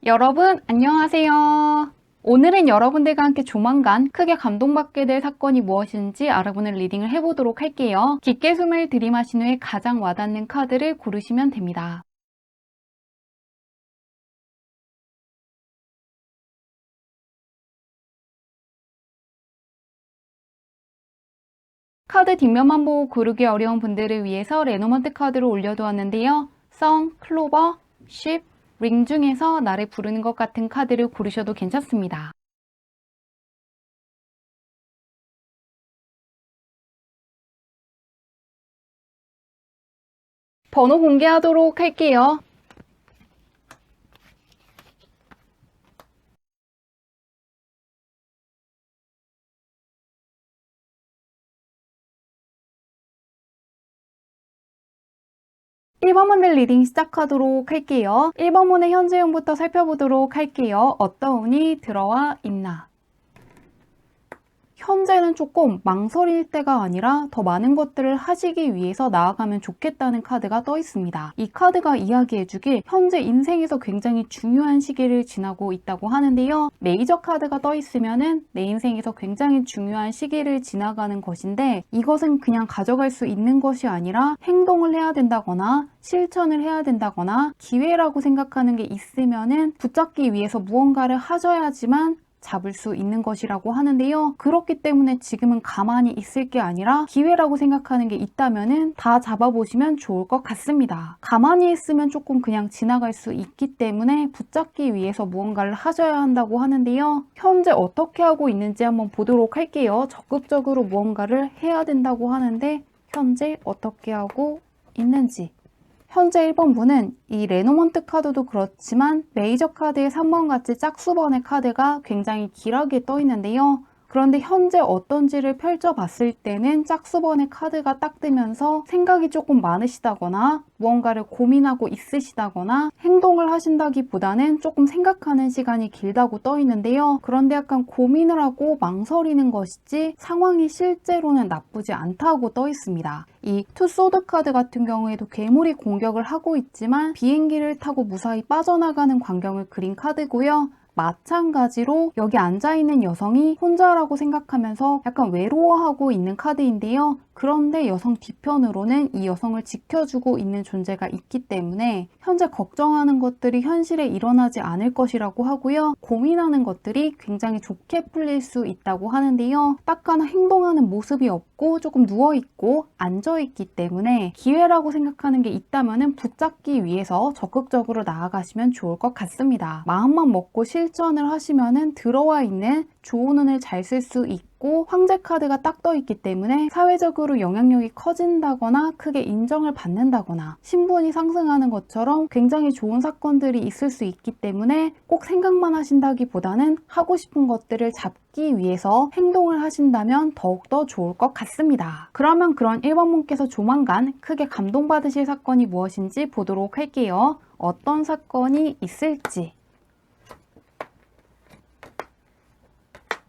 여러분, 안녕하세요. 오늘은 여러분들과 함께 조만간 크게 감동받게 될 사건이 무엇인지 알아보는 리딩을 해보도록 할게요. 깊게 숨을 들이마신 후에 가장 와닿는 카드를 고르시면 됩니다. 카드 뒷면만 보고 고르기 어려운 분들을 위해서 레노먼트 카드로 올려두었는데요. 성, 클로버, 쉽, 링 중에서 나를 부르는 것 같은 카드를 고르셔도 괜찮습니다. 번호 공개하도록 할게요. 1번 문들 리딩 시작하도록 할게요. 1번 문의 현재형부터 살펴보도록 할게요. 어떤 운이 들어와 있나? 현재는 조금 망설일 때가 아니라 더 많은 것들을 하시기 위해서 나아가면 좋겠다는 카드가 떠 있습니다. 이 카드가 이야기해주길 현재 인생에서 굉장히 중요한 시기를 지나고 있다고 하는데요. 메이저 카드가 떠 있으면은 내 인생에서 굉장히 중요한 시기를 지나가는 것인데 이것은 그냥 가져갈 수 있는 것이 아니라 행동을 해야 된다거나 실천을 해야 된다거나 기회라고 생각하는 게 있으면은 붙잡기 위해서 무언가를 하셔야지만 잡을 수 있는 것이라고 하는데요. 그렇기 때문에 지금은 가만히 있을 게 아니라 기회라고 생각하는 게 있다면은 다 잡아보시면 좋을 것 같습니다. 가만히 있으면 조금 그냥 지나갈 수 있기 때문에 붙잡기 위해서 무언가를 하셔야 한다고 하는데요. 현재 어떻게 하고 있는지 한번 보도록 할게요. 적극적으로 무언가를 해야 된다고 하는데 현재 어떻게 하고 있는지. 현재 1번분은 이 레노먼트 카드도 그렇지만 메이저 카드의 3번 같이 짝수번의 카드가 굉장히 길하게 떠 있는데요. 그런데 현재 어떤지를 펼쳐봤을 때는 짝수번의 카드가 딱 뜨면서 생각이 조금 많으시다거나 무언가를 고민하고 있으시다거나 행동을 하신다기보다는 조금 생각하는 시간이 길다고 떠 있는데요. 그런데 약간 고민을 하고 망설이는 것이지 상황이 실제로는 나쁘지 않다고 떠 있습니다. 이 투소드 카드 같은 경우에도 괴물이 공격을 하고 있지만 비행기를 타고 무사히 빠져나가는 광경을 그린 카드고요. 마찬가지로 여기 앉아있는 여성이 혼자라고 생각하면서 약간 외로워하고 있는 카드인데요. 그런데 여성 뒤편으로는 이 여성을 지켜주고 있는 존재가 있기 때문에 현재 걱정하는 것들이 현실에 일어나지 않을 것이라고 하고요. 고민하는 것들이 굉장히 좋게 풀릴 수 있다고 하는데요. 딱 하나 행동하는 모습이 없고 조금 누워있고 앉아있기 때문에 기회라고 생각하는 게 있다면 붙잡기 위해서 적극적으로 나아가시면 좋을 것 같습니다. 마음만 먹고 실천을 하시면 들어와 있는 좋은 운을 잘 쓸 수 있고 황제 카드가 딱 떠 있기 때문에 사회적으로 영향력이 커진다거나 크게 인정을 받는다거나 신분이 상승하는 것처럼 굉장히 좋은 사건들이 있을 수 있기 때문에 꼭 생각만 하신다기보다는 하고 싶은 것들을 잡기 위해서 행동을 하신다면 더욱더 좋을 것 같습니다. 그러면 그런 1번 분께서 조만간 크게 감동받으실 사건이 무엇인지 보도록 할게요. 어떤 사건이 있을지.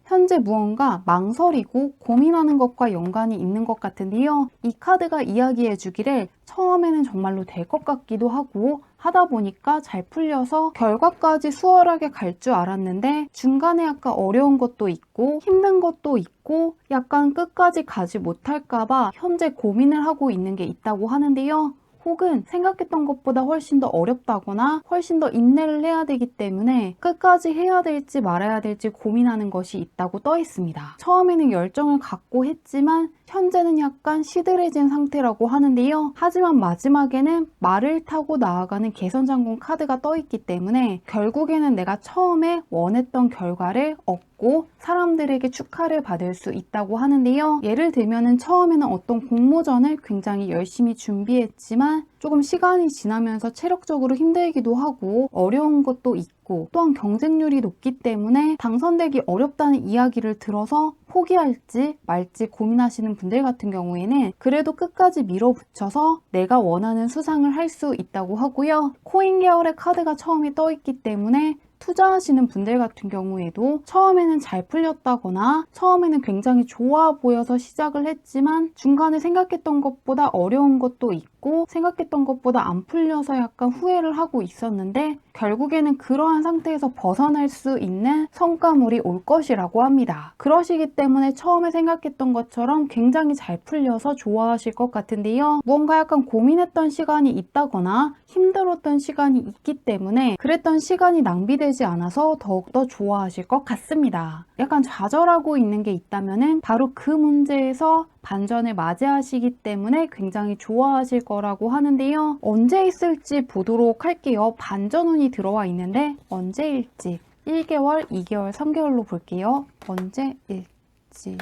현재 무언가 망설이고 고민하는 것과 연관이 있는 것 같은데요. 이 카드가 이야기해 주기를 처음에는 정말로 될 것 같기도 하고 하다 보니까 잘 풀려서 결과까지 수월하게 갈 줄 알았는데 중간에 약간 어려운 것도 있고 힘든 것도 있고 약간 끝까지 가지 못할까봐 현재 고민을 하고 있는 게 있다고 하는데요. 혹은 생각했던 것보다 훨씬 더 어렵다거나 훨씬 더 인내를 해야 되기 때문에 끝까지 해야 될지 말아야 될지 고민하는 것이 있다고 떠 있습니다. 처음에는 열정을 갖고 했지만 현재는 약간 시들해진 상태라고 하는데요. 하지만 마지막에는 말을 타고 나아가는 개선장군 카드가 떠 있기 때문에 결국에는 내가 처음에 원했던 결과를 얻고 사람들에게 축하를 받을 수 있다고 하는데요. 예를 들면 처음에는 어떤 공모전을 굉장히 열심히 준비했지만 조금 시간이 지나면서 체력적으로 힘들기도 하고 어려운 것도 있고 또한 경쟁률이 높기 때문에 당선되기 어렵다는 이야기를 들어서 포기할지 말지 고민하시는 분들 같은 경우에는 그래도 끝까지 밀어붙여서 내가 원하는 수상을 할 수 있다고 하고요. 코인 계열의 카드가 처음에 떠 있기 때문에 투자하시는 분들 같은 경우에도 처음에는 잘 풀렸다거나 처음에는 굉장히 좋아 보여서 시작을 했지만 중간에 생각했던 것보다 어려운 것도 있고 생각했던 것보다 안 풀려서 약간 후회를 하고 있었는데 결국에는 그러한 상태에서 벗어날 수 있는 성과물이 올 것이라고 합니다. 그러시기 때문에 처음에 생각했던 것처럼 굉장히 잘 풀려서 좋아하실 것 같은데요. 무언가 약간 고민했던 시간이 있다거나 힘들었던 시간이 있기 때문에 그랬던 시간이 낭비되지 않아서 더욱더 좋아하실 것 같습니다. 약간 좌절하고 있는 게 있다면은 바로 그 문제에서 반전을 맞이하시기 때문에 굉장히 좋아하실 거라고 하는데요. 언제 있을지 보도록 할게요. 반전운이 들어와 있는데 언제일지 1개월, 2개월, 3개월로 볼게요. 언제일지.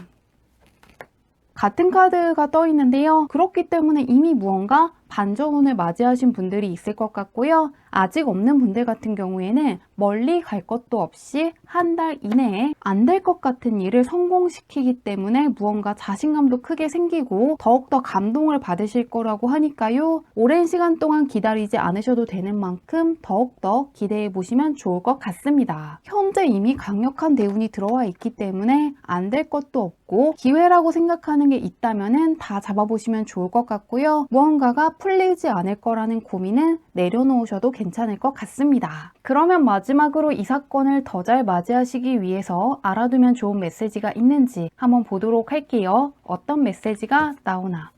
같은 카드가 떠 있는데요. 그렇기 때문에 이미 무언가 반전운을 맞이하신 분들이 있을 것 같고요. 아직 없는 분들 같은 경우에는 멀리 갈 것도 없이 한 달 이내에 안 될 것 같은 일을 성공시키기 때문에 무언가 자신감도 크게 생기고 더욱더 감동을 받으실 거라고 하니까요. 오랜 시간 동안 기다리지 않으셔도 되는 만큼 더욱더 기대해 보시면 좋을 것 같습니다. 현재 이미 강력한 대운이 들어와 있기 때문에 안 될 것도 없고 기회라고 생각하는 게 있다면 다 잡아보시면 좋을 것 같고요. 무언가가 풀리지 않을 거라는 고민은 내려놓으셔도 괜찮을 것 같습니다. 그러면 마지막으로 이 사건을 더 잘 맞이하시기 위해서 알아두면 좋은 메시지가 있는지 한번 보도록 할게요. 어떤 메시지가 나오나.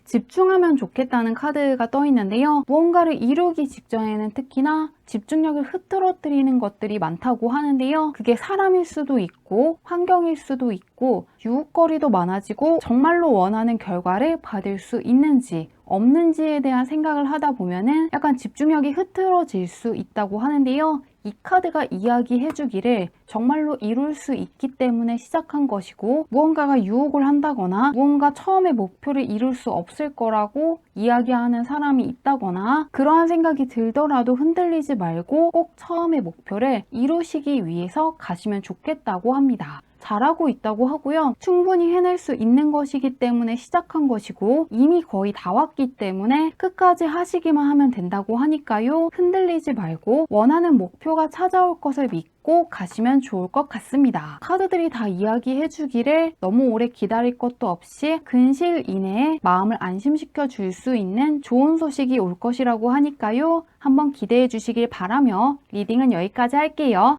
집중하면 좋겠다는 카드가 떠 있는데요. 무언가를 이루기 직전에는 특히나 집중력을 흐트러뜨리는 것들이 많다고 하는데요. 그게 사람일 수도 있고 환경일 수도 있고 유혹거리도 많아지고 정말로 원하는 결과를 받을 수 있는지 없는지에 대한 생각을 하다 보면은 약간 집중력이 흐트러질 수 있다고 하는데요. 이 카드가 이야기해주기를 정말로 이룰 수 있기 때문에 시작한 것이고 무언가가 유혹을 한다거나 무언가 처음에 목표를 이룰 수 없을 거라고 이야기하는 사람이 있다거나 그러한 생각이 들더라도 흔들리지 말고 꼭 처음의 목표를 이루시기 위해서 가시면 좋겠다고 합니다. 잘하고 있다고 하고요. 충분히 해낼 수 있는 것이기 때문에 시작한 것이고 이미 거의 다 왔기 때문에 끝까지 하시기만 하면 된다고 하니까요. 흔들리지 말고 원하는 목표가 찾아올 것을 믿고 가시면 좋을 것 같습니다. 카드들이 다 이야기해 주기를 너무 오래 기다릴 것도 없이 근시일 이내에 마음을 안심시켜 줄 수 있는 좋은 소식이 올 것이라고 하니까요. 한번 기대해 주시길 바라며 리딩은 여기까지 할게요.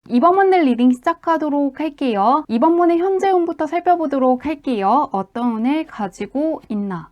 이번 문들 리딩 시작하도록 할게요. 이번 문의 현재 운부터 살펴보도록 할게요. 어떤 운을 가지고 있나?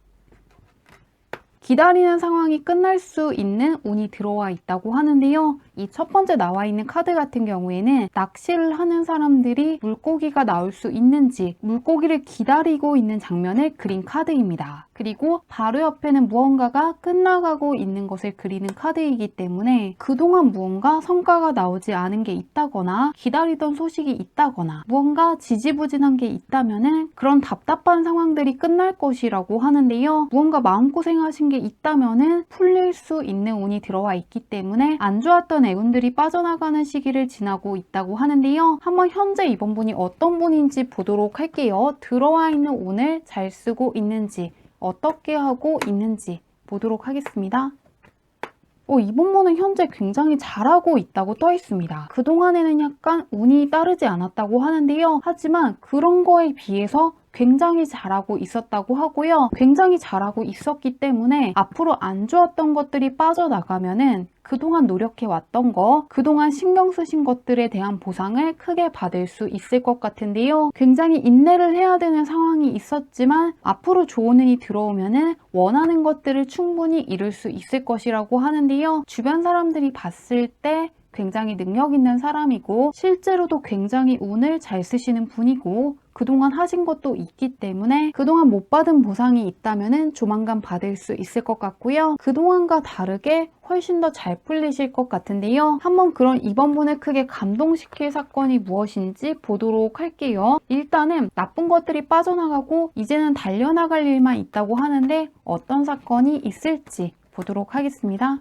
기다리는 상황이 끝날 수 있는 운이 들어와 있다고 하는데요. 이 첫 번째 나와 있는 카드 같은 경우에는 낚시를 하는 사람들이 물고기가 나올 수 있는지 물고기를 기다리고 있는 장면을 그린 카드입니다. 그리고 바로 옆에는 무언가가 끝나가고 있는 것을 그리는 카드이기 때문에 그동안 무언가 성과가 나오지 않은 게 있다거나 기다리던 소식이 있다거나 무언가 지지부진한 게 있다면 그런 답답한 상황들이 끝날 것이라고 하는데요. 무언가 마음고생하신 게 있다면 풀릴 수 있는 운이 들어와 있기 때문에 안 좋았던 애운들이 빠져나가는 시기를 지나고 있다고 하는데요. 한번 현재 이번 분이 어떤 분인지 보도록 할게요. 들어와 있는 운을 잘 쓰고 있는지 어떻게 하고 있는지 보도록 하겠습니다. 이번 분은 현재 굉장히 잘하고 있다고 떠 있습니다. 그동안에는 약간 운이 따르지 않았다고 하는데요. 하지만 그런 거에 비해서 굉장히 잘하고 있었다고 하고요. 굉장히 잘하고 있었기 때문에 앞으로 안 좋았던 것들이 빠져나가면은 그동안 노력해왔던 거, 그동안 신경 쓰신 것들에 대한 보상을 크게 받을 수 있을 것 같은데요. 굉장히 인내를 해야 되는 상황이 있었지만 앞으로 좋은 운이 들어오면은 원하는 것들을 충분히 이룰 수 있을 것이라고 하는데요. 주변 사람들이 봤을 때 굉장히 능력 있는 사람이고 실제로도 굉장히 운을 잘 쓰시는 분이고 그동안 하신 것도 있기 때문에 그동안 못 받은 보상이 있다면 조만간 받을 수 있을 것 같고요. 그동안과 다르게 훨씬 더 잘 풀리실 것 같은데요. 한번 그런 이번 분을 크게 감동시킬 사건이 무엇인지 보도록 할게요. 일단은 나쁜 것들이 빠져나가고 이제는 달려나갈 일만 있다고 하는데 어떤 사건이 있을지 보도록 하겠습니다.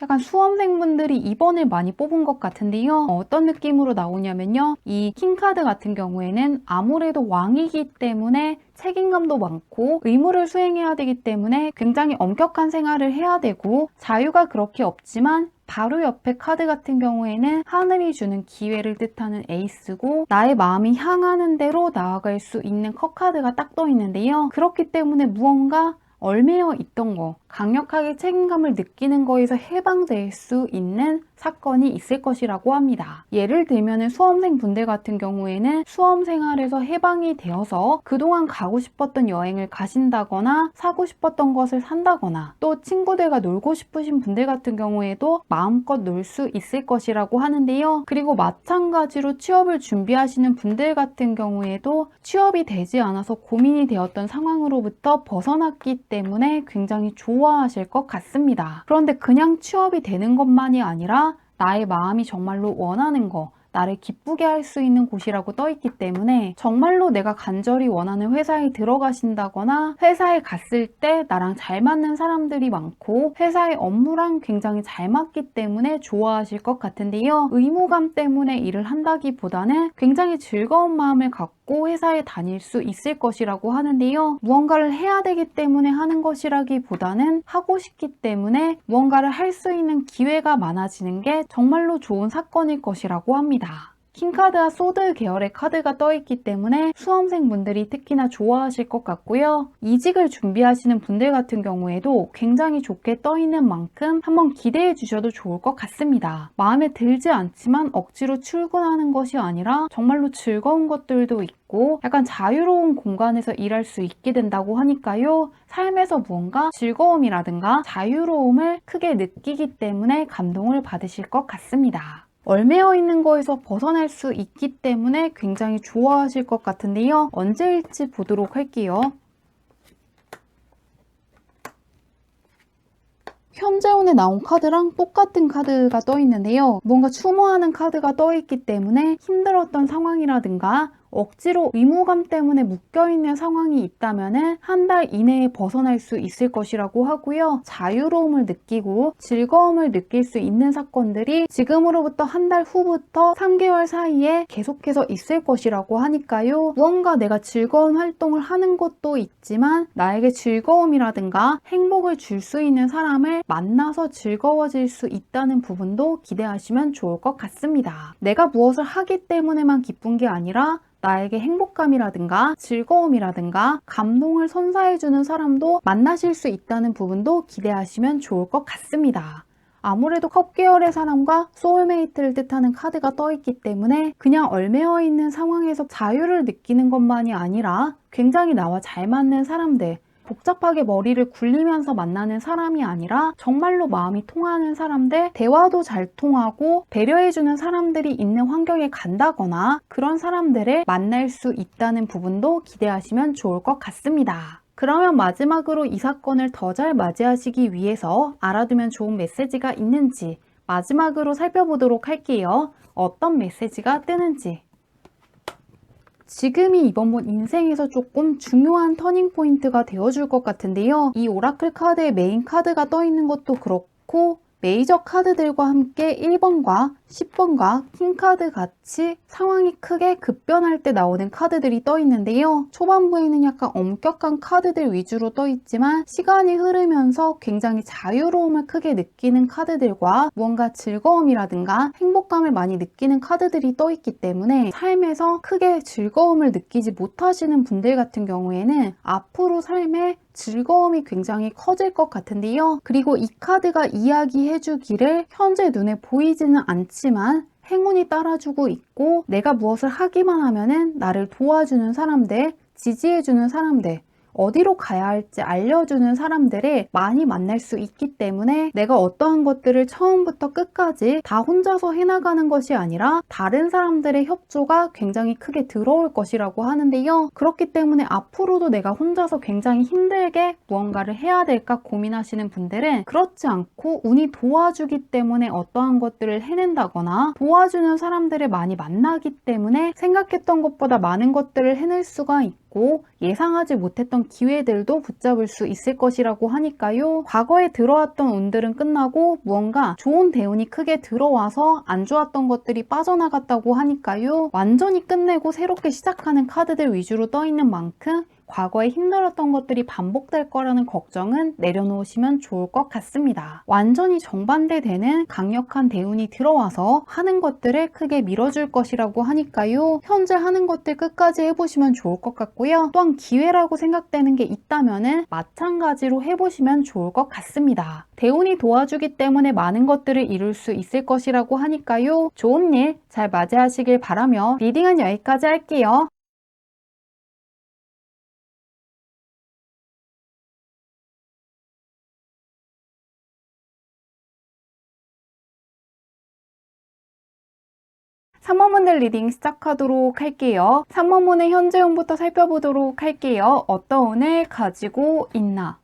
약간 수험생분들이 2번을 많이 뽑은 것 같은데요. 어떤 느낌으로 나오냐면요. 이 킹카드 같은 경우에는 아무래도 왕이기 때문에 책임감도 많고 의무를 수행해야 되기 때문에 굉장히 엄격한 생활을 해야 되고 자유가 그렇게 없지만 바로 옆에 카드 같은 경우에는 하늘이 주는 기회를 뜻하는 에이스고 나의 마음이 향하는 대로 나아갈 수 있는 컵 카드가 딱 떠 있는데요. 그렇기 때문에 무언가 얽매여 있던 거, 강력하게 책임감을 느끼는 거에서 해방될 수 있는 사건이 있을 것이라고 합니다. 예를 들면 수험생 분들 같은 경우에는 수험 생활에서 해방이 되어서 그동안 가고 싶었던 여행을 가신다거나 사고 싶었던 것을 산다거나 또 친구들과 놀고 싶으신 분들 같은 경우에도 마음껏 놀 수 있을 것이라고 하는데요. 그리고 마찬가지로 취업을 준비하시는 분들 같은 경우에도 취업이 되지 않아서 고민이 되었던 상황으로부터 벗어났기 때문에 굉장히 좋아하실 것 같습니다. 그런데 그냥 취업이 되는 것만이 아니라 나의 마음이 정말로 원하는 거, 나를 기쁘게 할 수 있는 곳이라고 떠 있기 때문에 정말로 내가 간절히 원하는 회사에 들어가신다거나 회사에 갔을 때 나랑 잘 맞는 사람들이 많고 회사의 업무랑 굉장히 잘 맞기 때문에 좋아하실 것 같은데요. 의무감 때문에 일을 한다기보다는 굉장히 즐거운 마음을 갖고 회사에 다닐 수 있을 것이라고 하는데요. 무언가를 해야 되기 때문에 하는 것이라기보다는 하고 싶기 때문에 무언가를 할 수 있는 기회가 많아지는 게 정말로 좋은 사건일 것이라고 합니다. 킹카드와 소드 계열의 카드가 떠있기 때문에 수험생분들이 특히나 좋아하실 것 같고요. 이직을 준비하시는 분들 같은 경우에도 굉장히 좋게 떠있는 만큼 한번 기대해 주셔도 좋을 것 같습니다. 마음에 들지 않지만 억지로 출근하는 것이 아니라 정말로 즐거운 것들도 있고 약간 자유로운 공간에서 일할 수 있게 된다고 하니까요. 삶에서 무언가 즐거움이라든가 자유로움을 크게 느끼기 때문에 감동을 받으실 것 같습니다. 얽매여 있는 거에서 벗어날 수 있기 때문에 굉장히 좋아하실 것 같은데요. 언제일지 보도록 할게요. 현재 운에 나온 카드랑 똑같은 카드가 떠 있는데요. 뭔가 추모하는 카드가 떠 있기 때문에 힘들었던 상황이라든가 억지로 의무감 때문에 묶여있는 상황이 있다면 한 달 이내에 벗어날 수 있을 것이라고 하고요. 자유로움을 느끼고 즐거움을 느낄 수 있는 사건들이 지금으로부터 한 달 후부터 3개월 사이에 계속해서 있을 것이라고 하니까요. 무언가 내가 즐거운 활동을 하는 것도 있지만 나에게 즐거움이라든가 행복을 줄 수 있는 사람을 만나서 즐거워질 수 있다는 부분도 기대하시면 좋을 것 같습니다. 내가 무엇을 하기 때문에만 기쁜 게 아니라 나에게 행복감이라든가 즐거움이라든가 감동을 선사해주는 사람도 만나실 수 있다는 부분도 기대하시면 좋을 것 같습니다. 아무래도 컵 계열의 사람과 소울메이트를 뜻하는 카드가 떠있기 때문에 그냥 얽매여 있는 상황에서 자유를 느끼는 것만이 아니라 굉장히 나와 잘 맞는 사람들, 복잡하게 머리를 굴리면서 만나는 사람이 아니라 정말로 마음이 통하는 사람들, 대화도 잘 통하고 배려해주는 사람들이 있는 환경에 간다거나 그런 사람들을 만날 수 있다는 부분도 기대하시면 좋을 것 같습니다. 그러면 마지막으로 이 사건을 더 잘 맞이하시기 위해서 알아두면 좋은 메시지가 있는지 마지막으로 살펴보도록 할게요. 어떤 메시지가 뜨는지. 지금이 이번 번 인생에서 조금 중요한 터닝 포인트가 되어줄 것 같은데요. 이 오라클 카드의 메인 카드가 떠 있는 것도 그렇고 메이저 카드들과 함께 1번과 10번과 킹카드 같이 상황이 크게 급변할 때 나오는 카드들이 떠 있는데요. 초반부에는 약간 엄격한 카드들 위주로 떠 있지만 시간이 흐르면서 굉장히 자유로움을 크게 느끼는 카드들과 무언가 즐거움이라든가 행복감을 많이 느끼는 카드들이 떠 있기 때문에 삶에서 크게 즐거움을 느끼지 못하시는 분들 같은 경우에는 앞으로 삶에 즐거움이 굉장히 커질 것 같은데요. 그리고 이 카드가 이야기해주기를 현재 눈에 보이지는 않지만 행운이 따라주고 있고 내가 무엇을 하기만 하면은 나를 도와주는 사람들, 지지해주는 사람들, 어디로 가야 할지 알려주는 사람들을 많이 만날 수 있기 때문에 내가 어떠한 것들을 처음부터 끝까지 다 혼자서 해나가는 것이 아니라 다른 사람들의 협조가 굉장히 크게 들어올 것이라고 하는데요. 그렇기 때문에 앞으로도 내가 혼자서 굉장히 힘들게 무언가를 해야 될까 고민하시는 분들은 그렇지 않고 운이 도와주기 때문에 어떠한 것들을 해낸다거나 도와주는 사람들을 많이 만나기 때문에 생각했던 것보다 많은 것들을 해낼 수가 있고 있고 예상하지 못했던 기회들도 붙잡을 수 있을 것이라고 하니까요. 과거에 들어왔던 운들은 끝나고 무언가 좋은 대운이 크게 들어와서 안 좋았던 것들이 빠져나갔다고 하니까요. 완전히 끝내고 새롭게 시작하는 카드들 위주로 떠 있는 만큼 과거에 힘들었던 것들이 반복될 거라는 걱정은 내려놓으시면 좋을 것 같습니다. 완전히 정반대되는 강력한 대운이 들어와서 하는 것들을 크게 밀어줄 것이라고 하니까요. 현재 하는 것들 끝까지 해보시면 좋을 것 같고요. 또한 기회라고 생각되는 게 있다면 마찬가지로 해보시면 좋을 것 같습니다. 대운이 도와주기 때문에 많은 것들을 이룰 수 있을 것이라고 하니까요. 좋은 일 잘 맞이하시길 바라며 리딩은 여기까지 할게요. 삼모문들 리딩 시작하도록 할게요. 삼모문의 현재 운부터 살펴보도록 할게요. 어떤 운을 가지고 있나?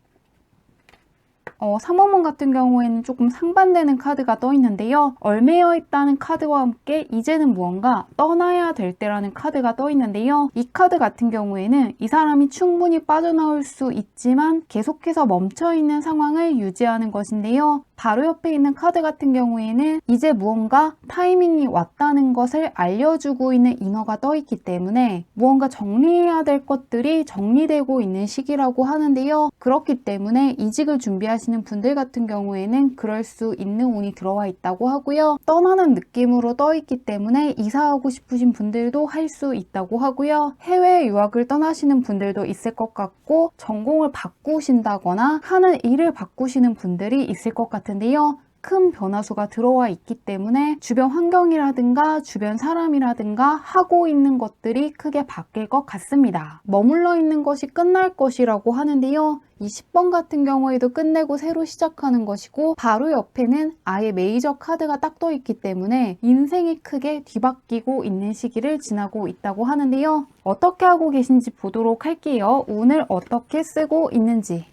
삼모문 같은 경우에는 조금 상반되는 카드가 떠 있는데요. 얼매여 있다는 카드와 함께 이제는 무언가 떠나야 될 때라는 카드가 떠 있는데요. 이 카드 같은 경우에는 이 사람이 충분히 빠져나올 수 있지만 계속해서 멈춰있는 상황을 유지하는 것인데요. 바로 옆에 있는 카드 같은 경우에는 이제 무언가 타이밍이 왔다는 것을 알려주고 있는 인어가 떠 있기 때문에 무언가 정리해야 될 것들이 정리되고 있는 시기라고 하는데요. 그렇기 때문에 이직을 준비하시는 분들 같은 경우에는 그럴 수 있는 운이 들어와 있다고 하고요. 떠나는 느낌으로 떠 있기 때문에 이사하고 싶으신 분들도 할 수 있다고 하고요. 해외 유학을 떠나시는 분들도 있을 것 같고 전공을 바꾸신다거나 하는 일을 바꾸시는 분들이 있을 것 같은데요. 큰 변화수가 들어와 있기 때문에 주변 환경이라든가 주변 사람이라든가 하고 있는 것들이 크게 바뀔 것 같습니다. 머물러 있는 것이 끝날 것이라고 하는데요. 이 10번 같은 경우에도 끝내고 새로 시작하는 것이고 바로 옆에는 아예 메이저 카드가 딱 떠 있기 때문에 인생이 크게 뒤바뀌고 있는 시기를 지나고 있다고 하는데요. 어떻게 하고 계신지 보도록 할게요. 운을 어떻게 쓰고 있는지.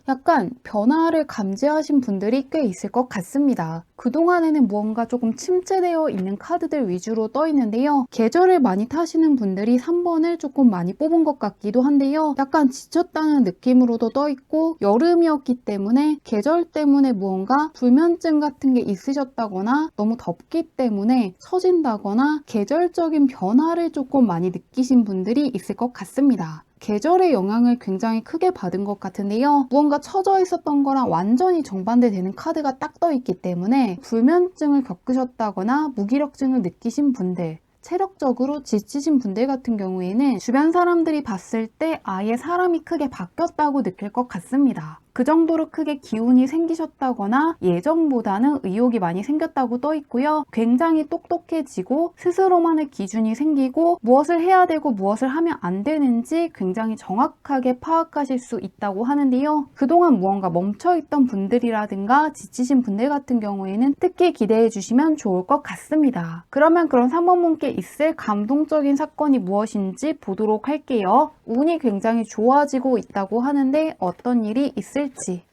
약간 변화를 감지하신 분들이 꽤 있을 것 같습니다. 그동안에는 무언가 조금 침체되어 있는 카드들 위주로 떠 있는데요. 계절을 많이 타시는 분들이 3번을 조금 많이 뽑은 것 같기도 한데요. 약간 지쳤다는 느낌으로도 떠 있고 여름이었기 때문에 계절 때문에 무언가 불면증 같은 게 있으셨다거나 너무 덥기 때문에 처진다거나 계절적인 변화를 조금 많이 느끼신 분들이 있을 것 같습니다. 계절의 영향을 굉장히 크게 받은 것 같은데요. 무언가 처져 있었던 거랑 완전히 정반대 되는 카드가 딱 떠 있기 때문에 불면증을 겪으셨다거나 무기력증을 느끼신 분들, 체력적으로 지치신 분들 같은 경우에는 주변 사람들이 봤을 때 아예 사람이 크게 바뀌었다고 느낄 것 같습니다. 그 정도로 크게 기운이 생기셨다거나 예전보다는 의욕이 많이 생겼다고 떠 있고요. 굉장히 똑똑해지고 스스로만의 기준이 생기고 무엇을 해야 되고 무엇을 하면 안 되는지 굉장히 정확하게 파악하실 수 있다고 하는데요. 그동안 무언가 멈춰있던 분들이라든가 지치신 분들 같은 경우에는 특히 기대해 주시면 좋을 것 같습니다. 그러면 그런 3번 분께 있을 감동적인 사건이 무엇인지 보도록 할게요. 운이 굉장히 좋아지고 있다고 하는데 어떤 일이 있을지.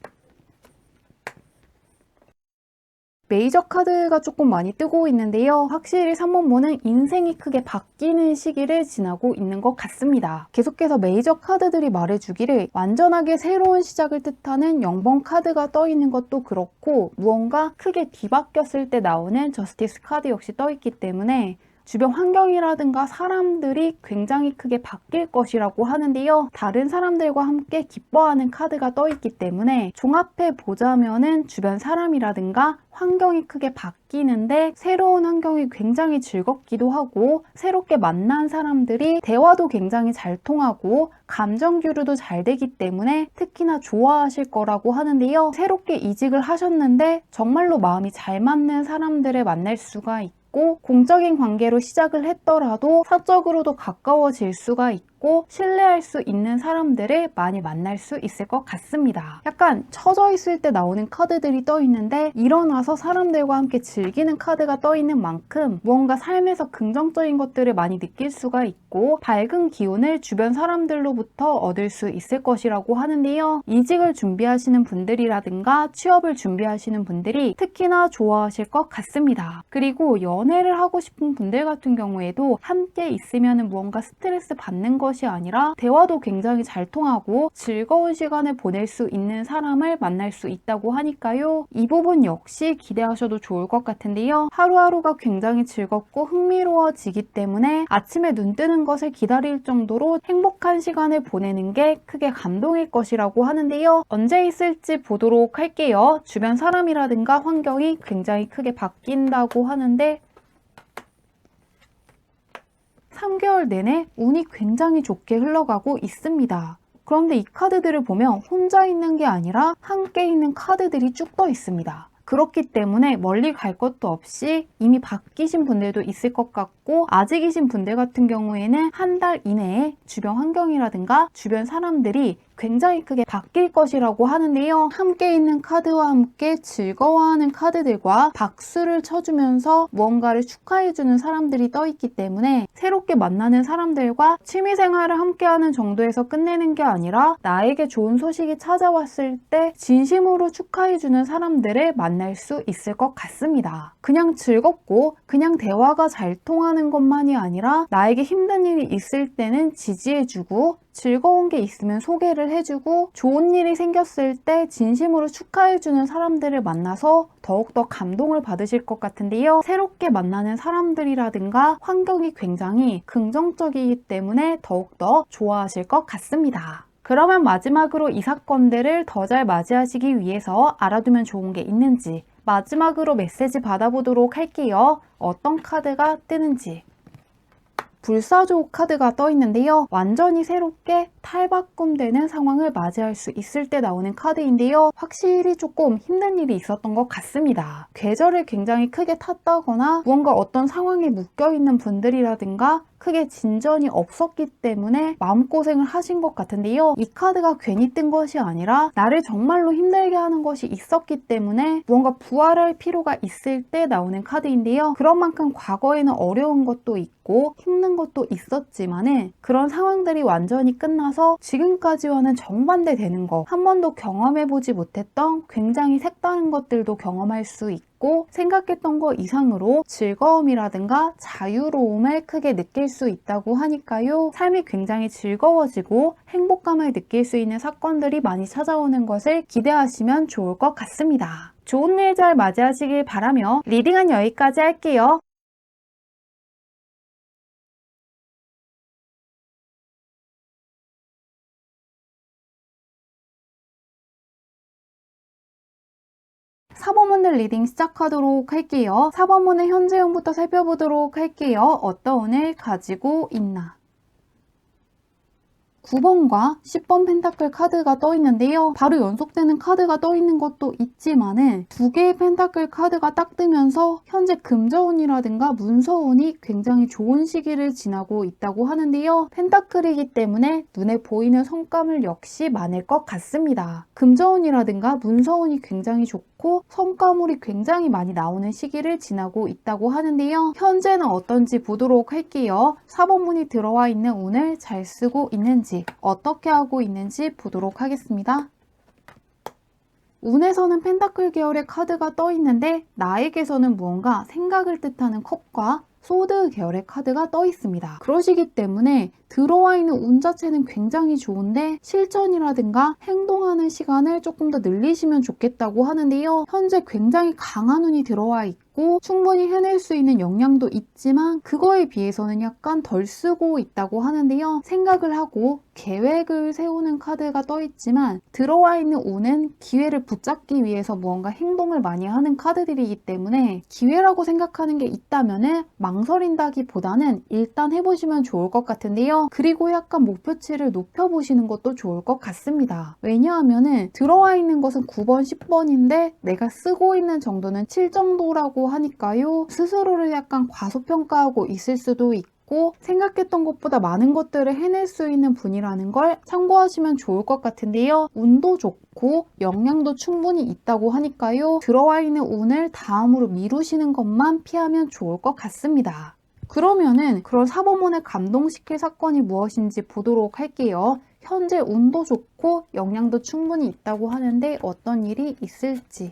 메이저 카드가 조금 많이 뜨고 있는데요. 확실히 3번모는 인생이 크게 바뀌는 시기를 지나고 있는 것 같습니다. 계속해서 메이저 카드들이 말해주기를 완전하게 새로운 시작을 뜻하는 0번 카드가 떠 있는 것도 그렇고 무언가 크게 뒤바뀌었을 때 나오는 저스티스 카드 역시 떠 있기 때문에 주변 환경이라든가 사람들이 굉장히 크게 바뀔 것이라고 하는데요. 다른 사람들과 함께 기뻐하는 카드가 떠 있기 때문에 종합해 보자면은 주변 사람이라든가 환경이 크게 바뀌는데 새로운 환경이 굉장히 즐겁기도 하고 새롭게 만난 사람들이 대화도 굉장히 잘 통하고 감정 교류도 잘 되기 때문에 특히나 좋아하실 거라고 하는데요. 새롭게 이직을 하셨는데 정말로 마음이 잘 맞는 사람들을 만날 수가 있고 공적인 관계로 시작을 했더라도 사적으로도 가까워질 수가 있고 믿고 신뢰할 수 있는 사람들을 많이 만날 수 있을 것 같습니다. 약간 처져 있을 때 나오는 카드들이 떠 있는데 일어나서 사람들과 함께 즐기는 카드가 떠 있는 만큼 무언가 삶에서 긍정적인 것들을 많이 느낄 수가 있고 밝은 기운을 주변 사람들로부터 얻을 수 있을 것이라고 하는데요. 이직을 준비하시는 분들이라든가 취업을 준비하시는 분들이 특히나 좋아하실 것 같습니다. 그리고 연애를 하고 싶은 분들 같은 경우에도 함께 있으면 무언가 스트레스 받는 것이 아니라 대화도 굉장히 잘 통하고 즐거운 시간을 보낼 수 있는 사람을 만날 수 있다고 하니까요. 이 부분 역시 기대하셔도 좋을 것 같은데요. 하루하루가 굉장히 즐겁고 흥미로워지기 때문에 아침에 눈 뜨는 것을 기다릴 정도로 행복한 시간을 보내는 게 크게 감동일 것이라고 하는데요. 언제 있을지 보도록 할게요. 주변 사람이라든가 환경이 굉장히 크게 바뀐다고 하는데 3개월 내내 운이 굉장히 좋게 흘러가고 있습니다. 그런데 이 카드들을 보면 혼자 있는 게 아니라 함께 있는 카드들이 쭉 떠 있습니다. 그렇기 때문에 멀리 갈 것도 없이 이미 바뀌신 분들도 있을 것 같고 아직이신 분들 같은 경우에는 한 달 이내에 주변 환경이라든가 주변 사람들이 굉장히 크게 바뀔 것이라고 하는데요. 함께 있는 카드와 함께 즐거워하는 카드들과 박수를 쳐주면서 무언가를 축하해주는 사람들이 떠있기 때문에 새롭게 만나는 사람들과 취미생활을 함께하는 정도에서 끝내는 게 아니라 나에게 좋은 소식이 찾아왔을 때 진심으로 축하해주는 사람들을 만날 수 있을 것 같습니다. 그냥 즐겁고 그냥 대화가 잘 통하는 것만이 아니라 나에게 힘든 일이 있을 때는 지지해주고 즐거운 게 있으면 소개를 해주고 좋은 일이 생겼을 때 진심으로 축하해주는 사람들을 만나서 더욱더 감동을 받으실 것 같은데요. 새롭게 만나는 사람들이라든가 환경이 굉장히 긍정적이기 때문에 더욱더 좋아하실 것 같습니다. 그러면 마지막으로 이 사건들을 더 잘 맞이하시기 위해서 알아두면 좋은 게 있는지 마지막으로 메시지 받아보도록 할게요. 어떤 카드가 뜨는지. 불사조 카드가 떠 있는데요. 완전히 새롭게 탈바꿈되는 상황을 맞이할 수 있을 때 나오는 카드인데요. 확실히 조금 힘든 일이 있었던 것 같습니다. 계절을 굉장히 크게 탔다거나 무언가 어떤 상황에 묶여있는 분들이라든가 크게 진전이 없었기 때문에 마음고생을 하신 것 같은데요. 이 카드가 괜히 뜬 것이 아니라 나를 정말로 힘들게 하는 것이 있었기 때문에 무언가 부활할 필요가 있을 때 나오는 카드인데요. 그런 만큼 과거에는 어려운 것도 있고 힘든 것도 있었지만은 그런 상황들이 완전히 끝나서 지금까지와는 정반대 되는 거, 한 번도 경험해보지 못했던 굉장히 색다른 것들도 경험할 수 있고 생각했던 것 이상으로 즐거움이라든가 자유로움을 크게 느낄 수 있다고 하니까요. 삶이 굉장히 즐거워지고 행복감을 느낄 수 있는 사건들이 많이 찾아오는 것을 기대하시면 좋을 것 같습니다. 좋은 일 잘 맞이하시길 바라며 리딩은 여기까지 할게요. 사번문을 리딩 시작하도록 할게요. 4번문의 현재형부터 살펴보도록 할게요. 어떤 운을 가지고 있나. 9번과 10번 펜타클 카드가 떠 있는데요. 바로 연속되는 카드가 떠 있는 것도 있지만은 두 개의 펜타클 카드가 딱 뜨면서 현재 금저운이라든가 문서운이 굉장히 좋은 시기를 지나고 있다고 하는데요. 펜타클이기 때문에 눈에 보이는 성과물 역시 많을 것 같습니다. 금저운이라든가 문서운이 굉장히 좋고 성과물이 굉장히 많이 나오는 시기를 지나고 있다고 하는데요. 현재는 어떤지 보도록 할게요. 4번문이 들어와 있는 운을 잘 쓰고 있는지 어떻게 하고 있는지 보도록 하겠습니다. 운에서는 펜타클 계열의 카드가 떠 있는데 나에게서는 무언가 생각을 뜻하는 컵과 소드 계열의 카드가 떠 있습니다. 그러시기 때문에 들어와 있는 운 자체는 굉장히 좋은데 실전이라든가 행동하는 시간을 조금 더 늘리시면 좋겠다고 하는데요. 현재 굉장히 강한 운이 들어와 있고 충분히 해낼 수 있는 역량도 있지만 그거에 비해서는 약간 덜 쓰고 있다고 하는데요. 생각을 하고 계획을 세우는 카드가 떠 있지만 들어와 있는 운은 기회를 붙잡기 위해서 무언가 행동을 많이 하는 카드들이기 때문에 기회라고 생각하는 게 있다면은 망설인다기보다는 일단 해보시면 좋을 것 같은데요. 그리고 약간 목표치를 높여보시는 것도 좋을 것 같습니다. 왜냐하면은 들어와 있는 것은 9번, 10번인데 내가 쓰고 있는 정도는 7 정도라고 하니까요. 스스로를 약간 과소평가하고 있을 수도 있고 있고 생각했던 것보다 많은 것들을 해낼 수 있는 분이라는 걸 참고하시면 좋을 것 같은데요. 운도 좋고 역량도 충분히 있다고 하니까요. 들어와 있는 운을 다음으로 미루시는 것만 피하면 좋을 것 같습니다. 그러면은 그런 사범원을 감동시킬 사건이 무엇인지 보도록 할게요. 현재 운도 좋고 역량도 충분히 있다고 하는데 어떤 일이 있을지.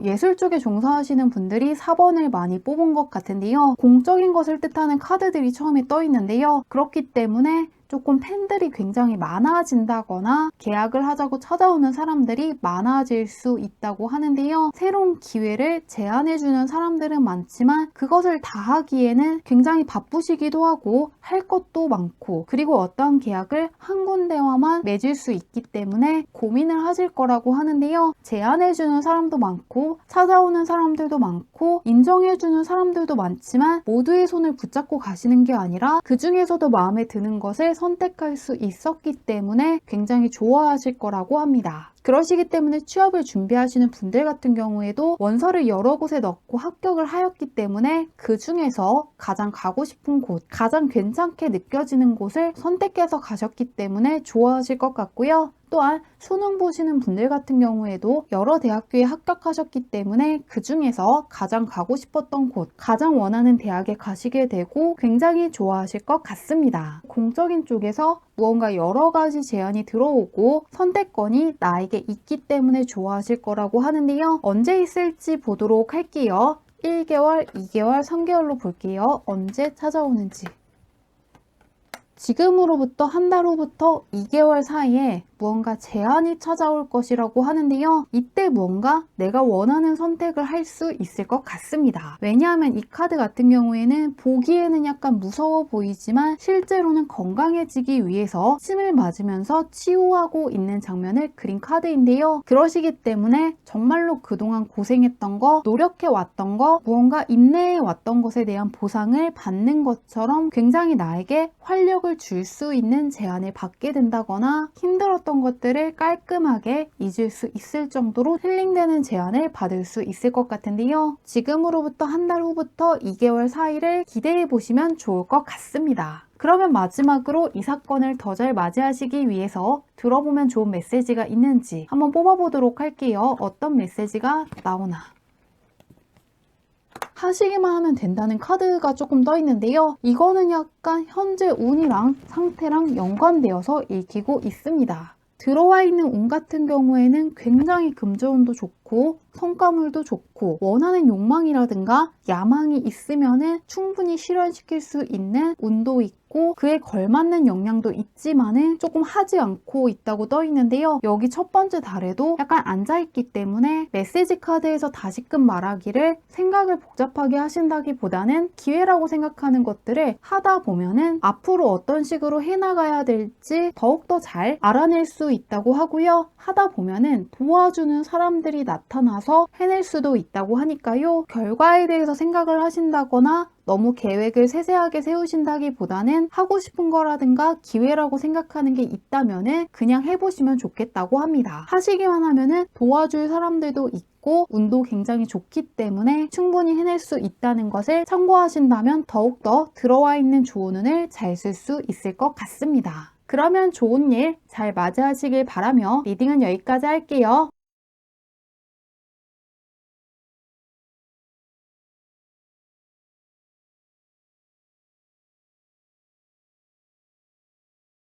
예술 쪽에 종사하시는 분들이 4번을 많이 뽑은 것 같은데요. 공적인 것을 뜻하는 카드들이 처음에 떠 있는데요. 그렇기 때문에 조금 팬들이 굉장히 많아진다거나 계약을 하자고 찾아오는 사람들이 많아질 수 있다고 하는데요. 새로운 기회를 제안해주는 사람들은 많지만 그것을 다 하기에는 굉장히 바쁘시기도 하고 할 것도 많고 그리고 어떠한 계약을 한 군데와만 맺을 수 있기 때문에 고민을 하실 거라고 하는데요. 제안해주는 사람도 많고 찾아오는 사람들도 많고 인정해주는 사람들도 많지만 모두의 손을 붙잡고 가시는 게 아니라 그 중에서도 마음에 드는 것을 선택할 수 있었기 때문에 굉장히 좋아하실 거라고 합니다. 그러시기 때문에 취업을 준비하시는 분들 같은 경우에도 원서를 여러 곳에 넣고 합격을 하였기 때문에 그 중에서 가장 가고 싶은 곳, 가장 괜찮게 느껴지는 곳을 선택해서 가셨기 때문에 좋아하실 것 같고요. 또한 수능 보시는 분들 같은 경우에도 여러 대학교에 합격하셨기 때문에 그 중에서 가장 가고 싶었던 곳, 가장 원하는 대학에 가시게 되고 굉장히 좋아하실 것 같습니다. 공적인 쪽에서 무언가 여러 가지 제안이 들어오고 선택권이 나에게 있기 때문에 좋아하실 거라고 하는데요. 언제 있을지 보도록 할게요. 1개월, 2개월, 3개월로 볼게요. 언제 찾아오는지. 지금으로부터 한 달 후부터 2개월 사이에 무언가 제안이 찾아올 것이라고 하는데요. 이때 무언가 내가 원하는 선택을 할 수 있을 것 같습니다. 왜냐하면 이 카드 같은 경우에는 보기에는 약간 무서워 보이지만 실제로는 건강해지기 위해서 침을 맞으면서 치유하고 있는 장면을 그린 카드인데요. 그러시기 때문에 정말로 그동안 고생했던 거, 노력해왔던 거, 무언가 인내해왔던 것에 대한 보상을 받는 것처럼 굉장히 나에게 활력을 줄 수 있는 제안을 받게 된다거나 힘들었던 것들을 깔끔하게 잊을 수 있을 정도로 힐링되는 제안을 받을 수 있을 것 같은데요. 지금으로부터 한 달 후부터 2개월 사이를 기대해 보시면 좋을 것 같습니다. 그러면 마지막으로 이 사건을 더 잘 맞이하시기 위해서 들어보면 좋은 메시지가 있는지 한번 뽑아보도록 할게요. 어떤 메시지가 나오나. 하시기만 하면 된다는 카드가 조금 떠 있는데요. 이거는 약간 현재 운이랑 상태랑 연관되어서 읽히고 있습니다. 들어와 있는 운 같은 경우에는 굉장히 금전운도 좋고 성과물도 좋고 원하는 욕망이라든가 야망이 있으면은 충분히 실현시킬 수 있는 운도 있고 그에 걸맞는 역량도 있지만은 조금 하지 않고 있다고 떠 있는데요. 여기 첫 번째 달에도 약간 앉아있기 때문에 메시지 카드에서 다시금 말하기를 생각을 복잡하게 하신다기보다는 기회라고 생각하는 것들을 하다 보면은 앞으로 어떤 식으로 해나가야 될지 더욱더 잘 알아낼 수 있다고 하고요. 하다 보면은 도와주는 사람들이 나타나서 해낼 수도 있다고 하니까요. 결과에 대해서 생각을 하신다거나 너무 계획을 세세하게 세우신다기보다는 하고 싶은 거라든가 기회라고 생각하는 게 있다면은 그냥 해보시면 좋겠다고 합니다. 하시기만 하면은 도와줄 사람들도 있고 운도 굉장히 좋기 때문에 충분히 해낼 수 있다는 것을 참고하신다면 더욱더 들어와 있는 좋은 운을 잘 쓸 수 있을 것 같습니다. 그러면 좋은 일 잘 맞이하시길 바라며 리딩은 여기까지 할게요.